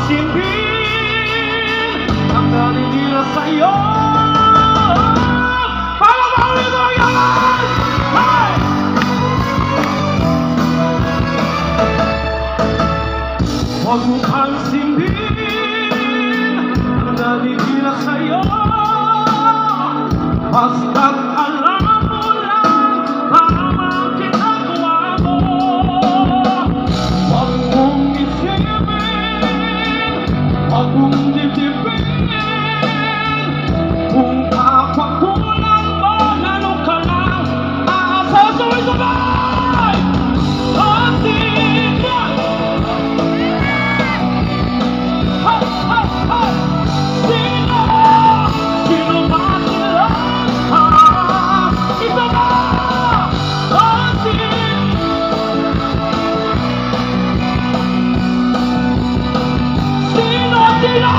pagsindin ang naninira sa'yo. Para maulit mo yan! Hey! Huwag mo pagsindin ang naninira sa'yo. Basta't alam mo lang tamang ginagawa mo. Huwag mong isipin, huwag mong dibdibin. Kung kapakulang mo, lalo ka lang aasasabay-sabay. Ating yan! Ha! Ha! Ha! Sino? Sino ba sila? Ha! Isa ba? Ating! Sino sila?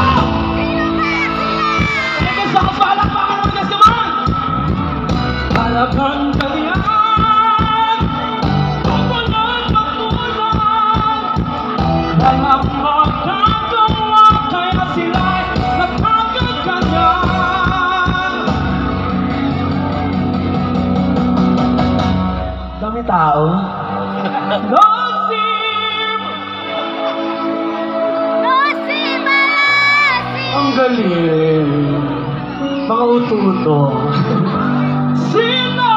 Sige, sa palakpakan ng bigas naman! Palakpan ka niyan! Magulan, magulan! Walang magagawa, kaya sila'y nagkakaganyan. Dami tao. Nosim! Ang galing. Mga ututo. Sino?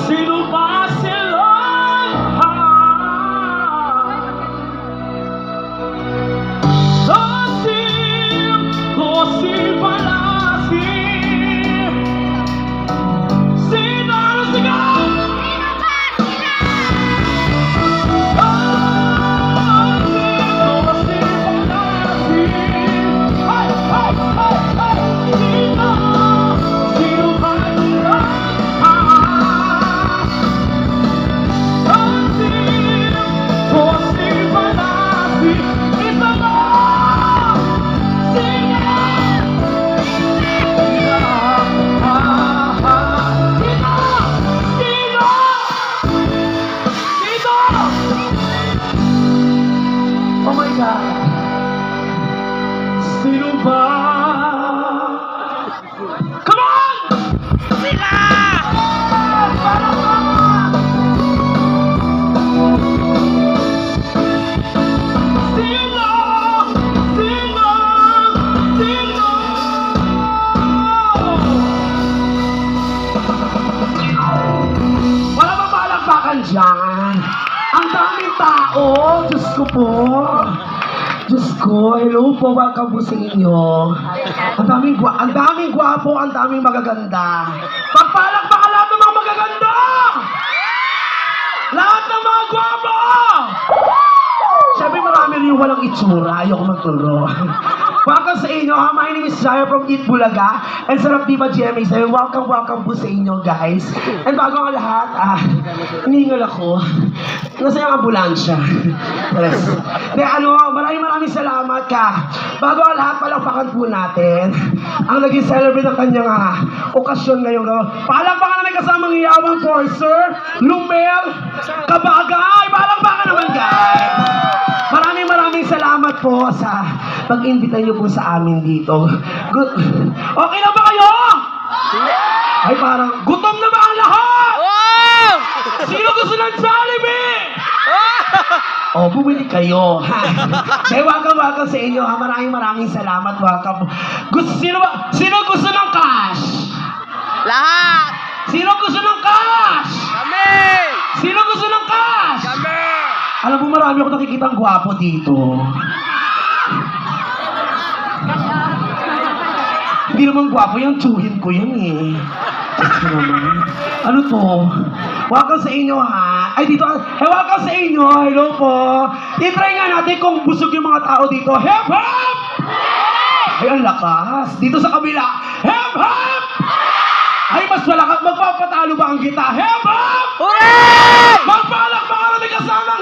Sino ba sila? Nosim! Nosim Palasim! Sino? Ano sigaw? Oh my God! Sino ba? Come on! Sila! Sino? Sino? Sino? Wala ba palakpakan dyan? Ang daming tao! Diyos ko po! Diyos ko, hello po, welcome po sa inyo. Ang daming gwapo, ang daming magaganda. Pagpalakpakan lahat ng mga magaganda! Lahat ng mga gwapo! Siyempre marami rin yung walang itsura, ayoko magturo. Welcome sa inyo, ha? My name is Zaya from Eat Bulaga and Sarap Diva GMA. So, welcome po sa inyo, guys. And bago ang lahat, hinihingal ako. Nasa yung ambulansya. Yes. Maraming salamat ka. Bago ang lahat, palakpakan po natin ang naging celebrate ng kanyang okasyon ngayong palakpakan na may kasamang iyawang Forcer, Lumel, Kabagay. Palakpakan naman, guys. Maraming salamat po sa pag-invita niyo po sa amin dito. Good. Okay na ba kayo? Ay, parang gutom na ba ang lahat? Wow! Sino gusto ng Jollibee? Oh, bumili kayo. Kaya welcome sa inyo. Maraming salamat. Welcome. Sino gusto ng cash? Lahat! Sino gusto ng cash? Kami! Sino gusto ng cash? Kami! Alam mo, marami ako nakikitang gwapo dito. Hindi naman gwapo yung tsuhin ko yan eh. Diyos ko naman. Ano to? Welcome sa inyo ha. Ay dito, welcome sa inyo. Hello po. I-try nga natin kung busog yung mga tao dito. Hip hop! Ay ang lakas. Dito sa kabila. Hip hop! Ay mas malakas. Magpapatalo ba ang kita? Hip hop! Hooray! Magpalakpakan na may kasamang